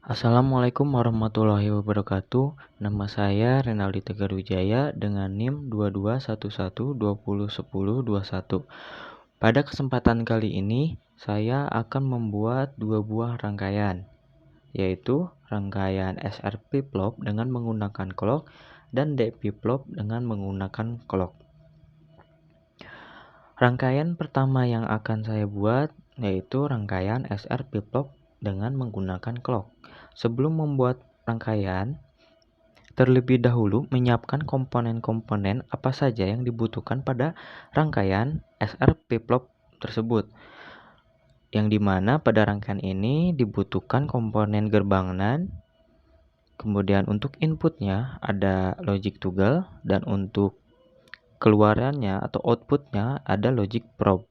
Assalamualaikum warahmatullahi wabarakatuh. Nama saya Renaldi Tegar Wijaya dengan NIM 2211201021. Pada kesempatan kali ini, saya akan membuat dua buah rangkaian, yaitu rangkaian SRP plop dengan menggunakan clock dan DP plop dengan menggunakan clock. Rangkaian pertama yang akan saya buat yaitu rangkaian SRP plop dengan menggunakan clock. Sebelum membuat rangkaian, terlebih dahulu menyiapkan komponen-komponen apa saja yang dibutuhkan pada rangkaian SRP plop tersebut. Yang dimana pada rangkaian ini dibutuhkan komponen gerbang NAND, kemudian untuk inputnya ada logic toggle, dan untuk keluarannya atau outputnya ada logic probe.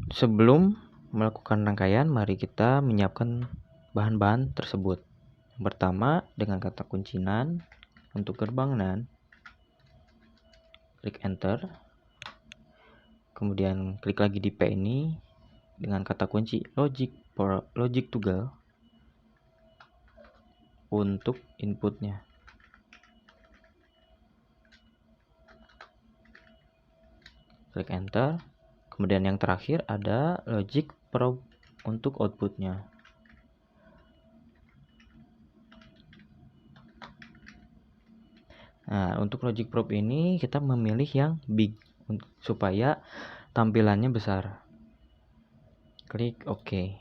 Sebelum melakukan rangkaian, mari kita menyiapkan bahan-bahan tersebut. Yang pertama, dengan kata kunci NAND untuk gerbang NAND, klik enter. Kemudian klik lagi di P ini dengan kata kunci logic toggle untuk inputnya. Klik enter. Kemudian yang terakhir ada logic probe untuk outputnya. Nah, untuk logic probe ini kita memilih yang big supaya tampilannya besar. Klik OK.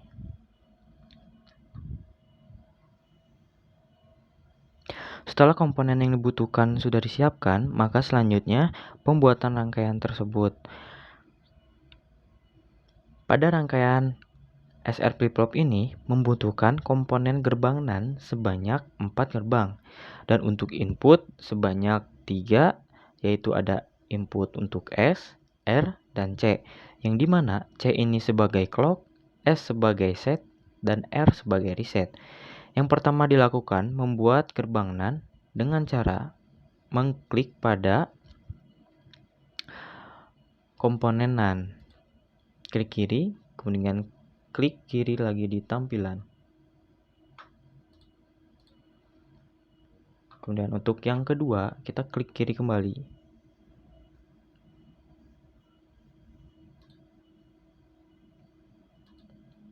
Setelah komponen yang dibutuhkan sudah disiapkan, maka selanjutnya pembuatan rangkaian tersebut. Pada rangkaian SRP plop ini membutuhkan komponen gerbang NAND sebanyak 4 gerbang, dan untuk input sebanyak 3, yaitu ada input untuk S, R, dan C, yang dimana C ini sebagai clock, S sebagai set, dan R sebagai reset. Yang pertama dilakukan membuat gerbang NAND dengan cara mengklik pada komponen NAND, klik kiri, kemudian klik kiri lagi di tampilan. Kemudian untuk yang kedua, kita klik kiri kembali.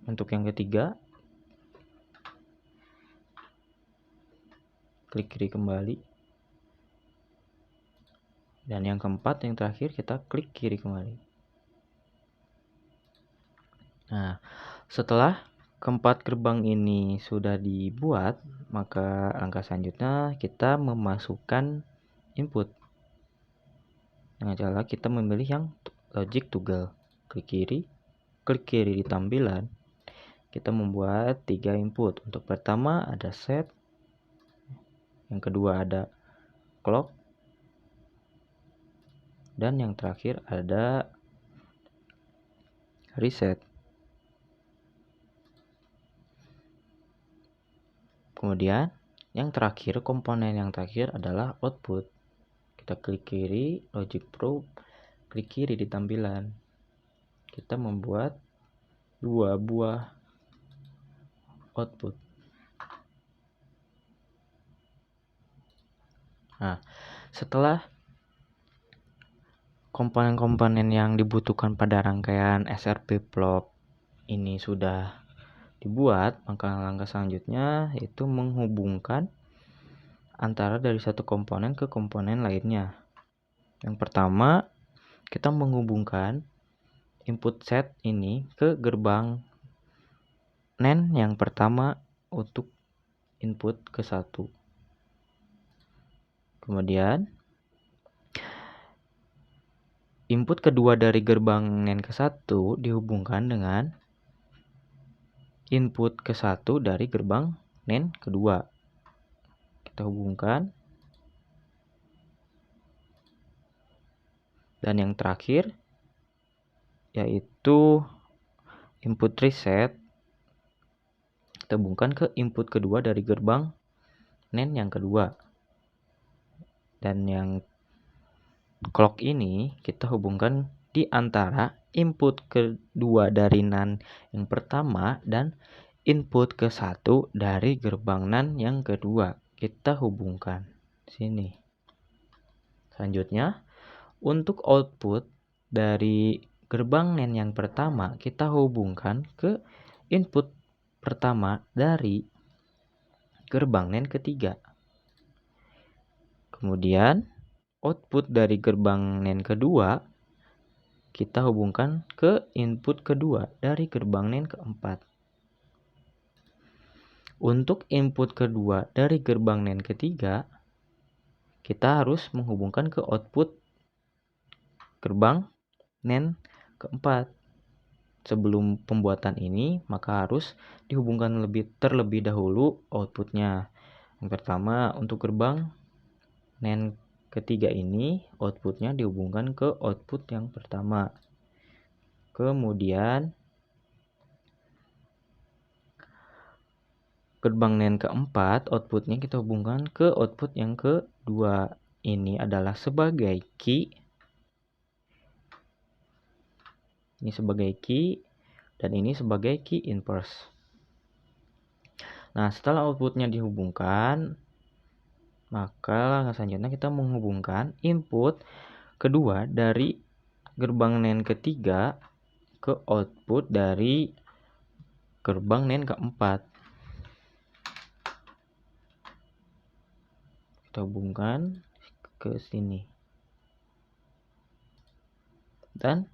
Untuk yang ketiga, klik kiri kembali. Dan yang keempat, yang terakhir, kita klik kiri kembali. Nah, setelah keempat gerbang ini sudah dibuat, maka langkah selanjutnya kita memasukkan input. Dengan cara kita memilih yang logic toggle. Klik kiri di tampilan. Kita membuat 3 input. Untuk pertama ada set, yang kedua ada clock, dan yang terakhir ada reset. Kemudian yang terakhir, komponen yang terakhir adalah output. Kita klik kiri, logic probe, klik kiri di tampilan. Kita membuat 2 buah output. Nah, setelah komponen-komponen yang dibutuhkan pada rangkaian SRP plop ini sudah dibuat, maka langkah selanjutnya yaitu menghubungkan antara dari satu komponen ke komponen lainnya. Yang pertama, kita menghubungkan input set ini ke gerbang NAND yang pertama untuk input ke 1. Kemudian input kedua dari gerbang NAND ke 1 dihubungkan dengan input ke 1 dari gerbang NAND kedua. Kita hubungkan. Dan yang terakhir yaitu input reset, kita hubungkan ke input kedua dari gerbang NAND yang kedua. Dan yang clock ini kita hubungkan di antara input kedua dari NAND yang pertama dan input ke satu dari gerbang NAND yang kedua. Kita hubungkan sini. Selanjutnya, untuk output dari gerbang NAND yang pertama, kita hubungkan ke input pertama dari gerbang NAND ketiga. Kemudian, output dari gerbang NAND kedua, kita hubungkan ke input kedua dari gerbang NAND keempat. Untuk input kedua dari gerbang NAND ketiga, kita harus menghubungkan ke output gerbang NAND keempat. Sebelum pembuatan ini, maka harus dihubungkan terlebih dahulu outputnya. Yang pertama, untuk gerbang NAND ketiga ini, outputnya dihubungkan ke output yang pertama. Kemudian, gerbang NAND keempat, outputnya kita hubungkan ke output yang kedua. Ini adalah sebagai key. Ini sebagai key, dan ini sebagai key inverse. Nah, setelah outputnya dihubungkan, maka langkah selanjutnya kita menghubungkan input kedua dari gerbang NAND ketiga ke output dari gerbang NAND keempat. Kita hubungkan ke sini. Dan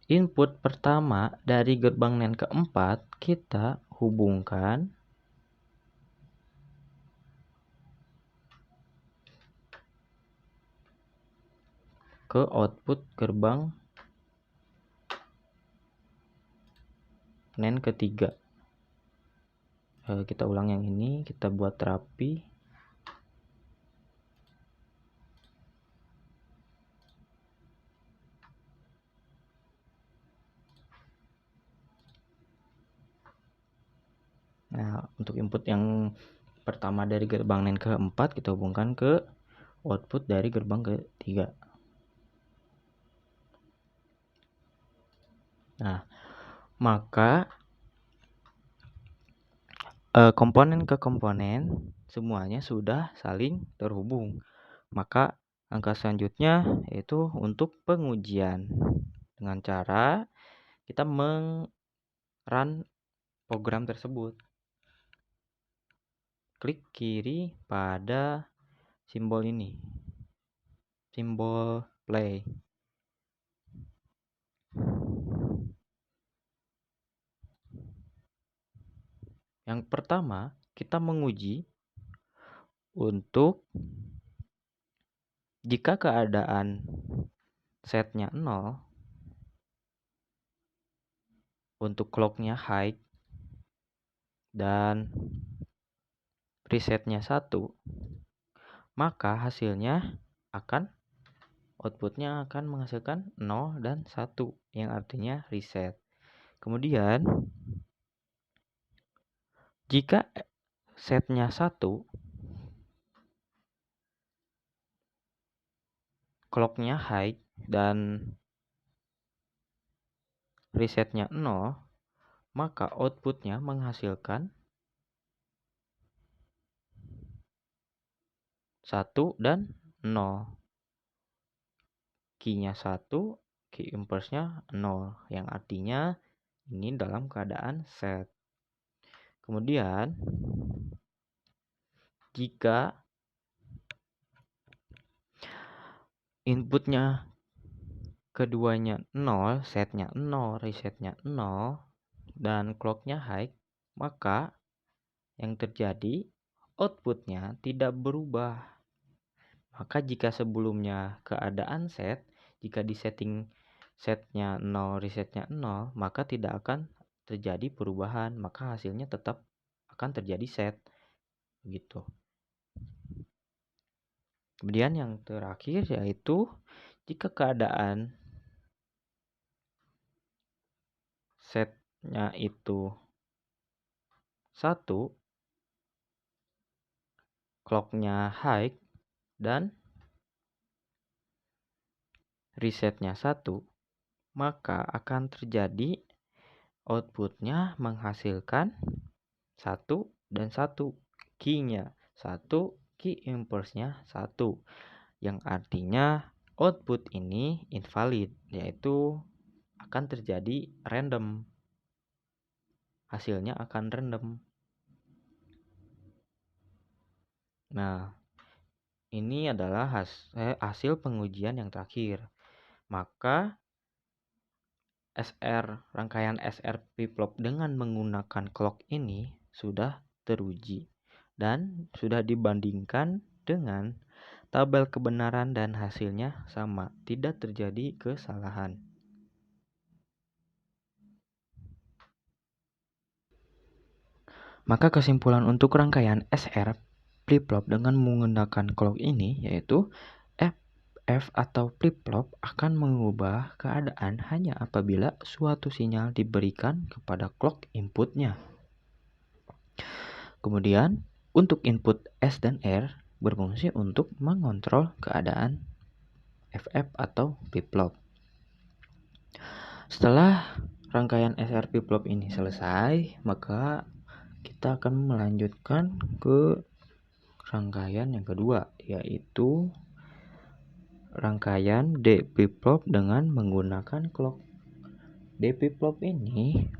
input pertama dari gerbang NAND keempat kita hubungkan ke output gerbang NAND ketiga. Kita ulang yang ini, kita buat rapi. Nah, untuk input yang pertama dari gerbang NAND keempat kita hubungkan ke output dari gerbang ketiga. Nah, maka komponen ke komponen semuanya sudah saling terhubung. Maka langkah selanjutnya yaitu untuk pengujian dengan cara kita run program tersebut. Klik kiri pada simbol ini, simbol play. Yang pertama, kita menguji untuk jika keadaan setnya 0, untuk clocknya high dan resetnya 1, maka hasilnya outputnya akan menghasilkan 0 dan 1 yang artinya reset. Kemudian jika setnya 1, clocknya high dan resetnya 0, maka outputnya menghasilkan 1 dan 0. Key-nya 1, key inverse-nya 0, yang artinya ini dalam keadaan set. Kemudian jika inputnya keduanya 0, setnya 0, resetnya 0, dan clocknya high, maka yang terjadi outputnya tidak berubah. Maka jika sebelumnya keadaan set, jika di setting setnya 0, resetnya 0, maka tidak akan terjadi perubahan, maka hasilnya tetap akan terjadi set. Begitu. Kemudian yang terakhir yaitu jika keadaan setnya itu 1, clocknya high dan resetnya 1, maka akan terjadi outputnya menghasilkan 1 dan 1. Key-nya 1, key impulse-nya 1. Yang artinya output ini invalid, yaitu akan terjadi random. Hasilnya akan random. Nah, ini adalah hasil pengujian yang terakhir. Maka rangkaian SR flip-flop dengan menggunakan clock ini sudah teruji dan sudah dibandingkan dengan tabel kebenaran dan hasilnya sama, tidak terjadi kesalahan. Maka kesimpulan untuk rangkaian SR flip-flop dengan menggunakan clock ini yaitu FF atau flip-flop akan mengubah keadaan hanya apabila suatu sinyal diberikan kepada clock inputnya. Kemudian untuk input S dan R berfungsi untuk mengontrol keadaan FF atau flip-flop. Setelah rangkaian SR flip-flop ini selesai, maka kita akan melanjutkan ke rangkaian yang kedua, yaitu rangkaian D flip-flop dengan menggunakan clock. D flip-flop ini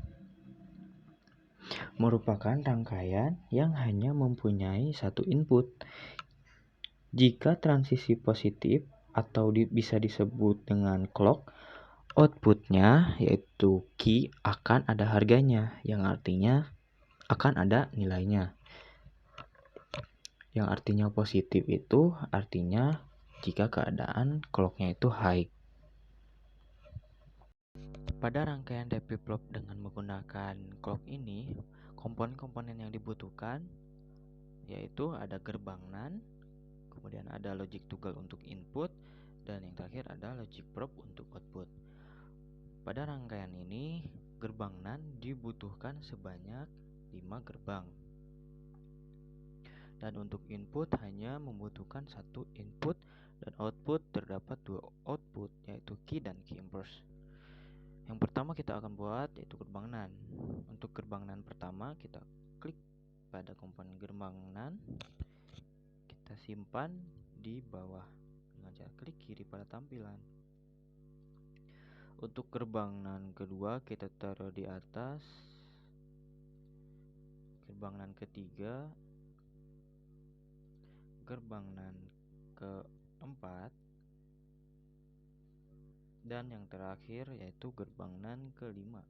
merupakan rangkaian yang hanya mempunyai satu input. Jika transisi positif atau bisa disebut dengan clock, outputnya yaitu key akan ada harganya, yang artinya akan ada nilainya. Yang artinya positif itu artinya jika keadaan clocknya itu high. Pada rangkaian D flip-flop dengan menggunakan clock ini, komponen-komponen yang dibutuhkan yaitu ada gerbang NAND, kemudian ada logic toggle untuk input, dan yang terakhir ada logic probe untuk output. Pada rangkaian ini, gerbang NAND dibutuhkan sebanyak 5 gerbang. Dan untuk input hanya membutuhkan satu input, dan output terdapat 2 output, yaitu key dan key impulse. Yang pertama kita akan buat yaitu gerbang NAND. Untuk gerbang NAND pertama kita klik pada komponen gerbang NAND, kita simpan di bawah dengan cara klik kiri pada tampilan. Untuk gerbang NAND kedua kita taruh di atas, gerbang NAND ketiga, gerbang NAND keempat, dan yang terakhir yaitu gerbang NAND kelima.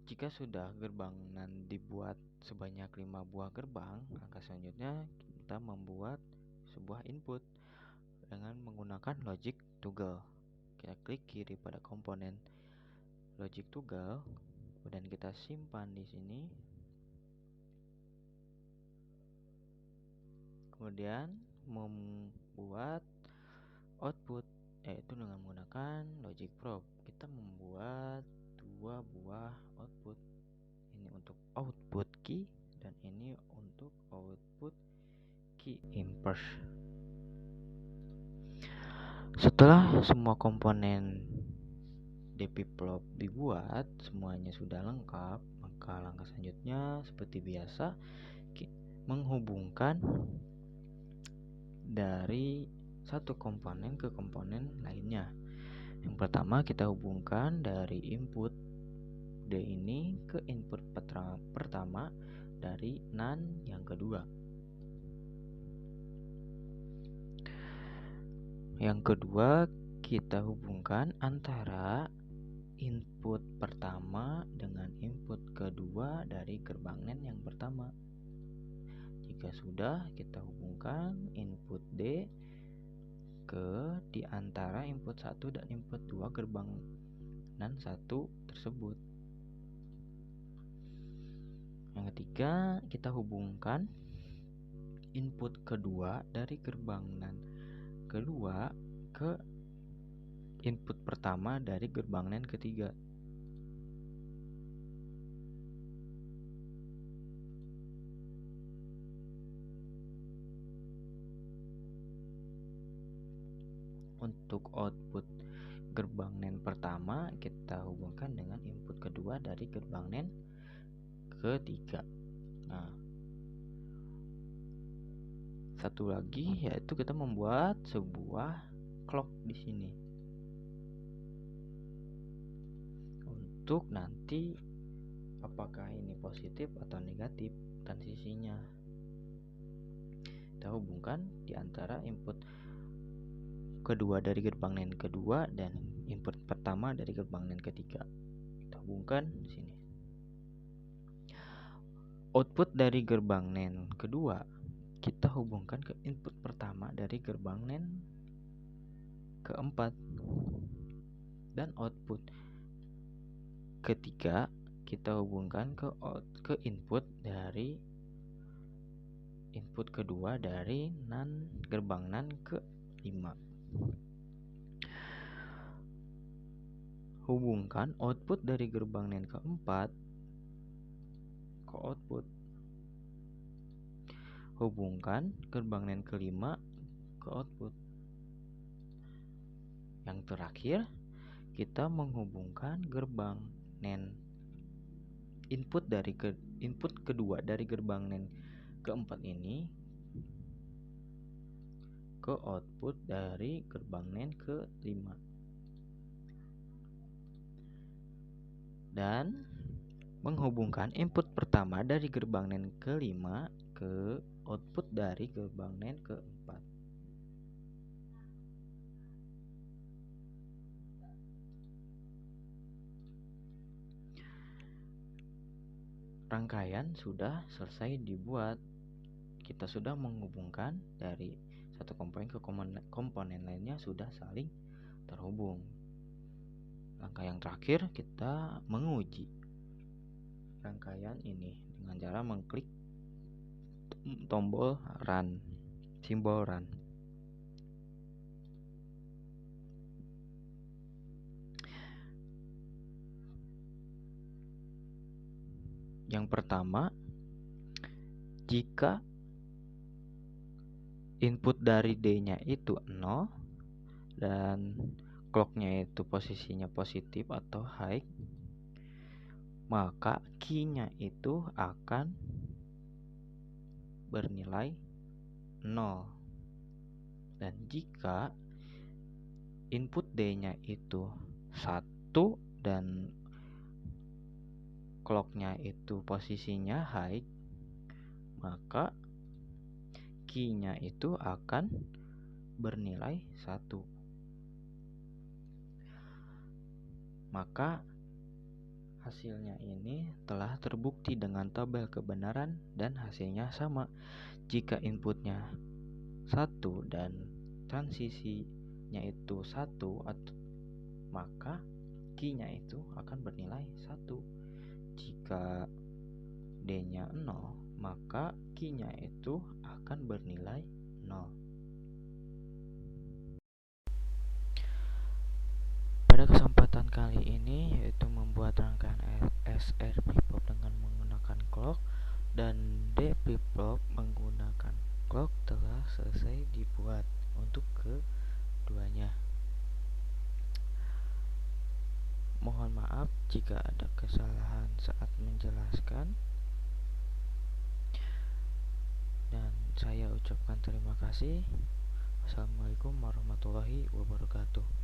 Jika sudah gerbang NAND dibuat sebanyak 5 buah gerbang, langkah selanjutnya kita membuat sebuah input dengan menggunakan logic toggle. Kita klik kiri pada komponen logic toggle, kemudian kita simpan di sini. Kemudian membuat output yaitu dengan menggunakan logic probe. Kita membuat 2 buah output. Ini untuk output key dan ini untuk output key impulse. Setelah semua komponen D flip-flop dibuat, semuanya sudah lengkap, maka langkah selanjutnya seperti biasa menghubungkan dari satu komponen ke komponen lainnya. Yang pertama kita hubungkan dari input D ini ke input pertama dari NAND yang kedua. Yang kedua kita hubungkan antara input pertama dengan input kedua dari gerbang NAND yang pertama. Jika sudah, kita hubungkan input D ke di antara input 1 dan input 2 gerbang NAND 1 tersebut. Yang ketiga, kita hubungkan input kedua dari gerbang NAND kedua ke input pertama dari gerbang NAND ketiga. untuk output gerbang NAND pertama kita hubungkan dengan input kedua dari gerbang NAND ketiga. Nah, satu lagi yaitu kita membuat sebuah clock di sini untuk nanti apakah ini positif atau negatif transisinya. Kita hubungkan di antara input kedua dari gerbang NAND kedua dan input pertama dari gerbang NAND ketiga. Kita hubungkan di sini. Output dari gerbang NAND kedua kita hubungkan ke input pertama dari gerbang NAND keempat, dan output ketiga kita hubungkan ke input kedua dari gerbang NAND ke-5. Hubungkan output dari gerbang NAND keempat ke output. Hubungkan gerbang NAND ke-5 ke output. Yang terakhir, kita menghubungkan gerbang NAND input kedua dari gerbang NAND keempat ini ke output dari gerbang NAND ke-5. Dan menghubungkan input pertama dari gerbang NAND ke-5 ke output dari gerbang NAND ke-4. Rangkaian sudah selesai dibuat. Kita sudah menghubungkan dari satu komponen ke komponen lainnya sudah saling terhubung. Langkah yang terakhir kita menguji rangkaian ini dengan cara mengklik tombol run, simbol run. Yang pertama, jika input dari D-nya itu 0 dan clock-nya itu posisinya positif atau high, maka key-nya itu akan bernilai 0. Dan jika input D-nya itu 1 dan clock-nya itu posisinya high, maka key-nya itu akan bernilai 1. Maka hasilnya ini telah terbukti dengan tabel kebenaran dan hasilnya sama. Jika inputnya 1 dan transisinya itu 1, maka key-nya itu akan bernilai 1. Jika D-nya 0, maka key-nya itu akan bernilai 0. Pada kesempatan kali ini yaitu membuat rangkaian SR flip-flop dengan menggunakan clock dan D flip-flop menggunakan clock telah selesai dibuat untuk keduanya. Mohon maaf jika ada kesalahan saat menjelaskan, dan saya ucapkan terima kasih. Assalamualaikum warahmatullahi wabarakatuh.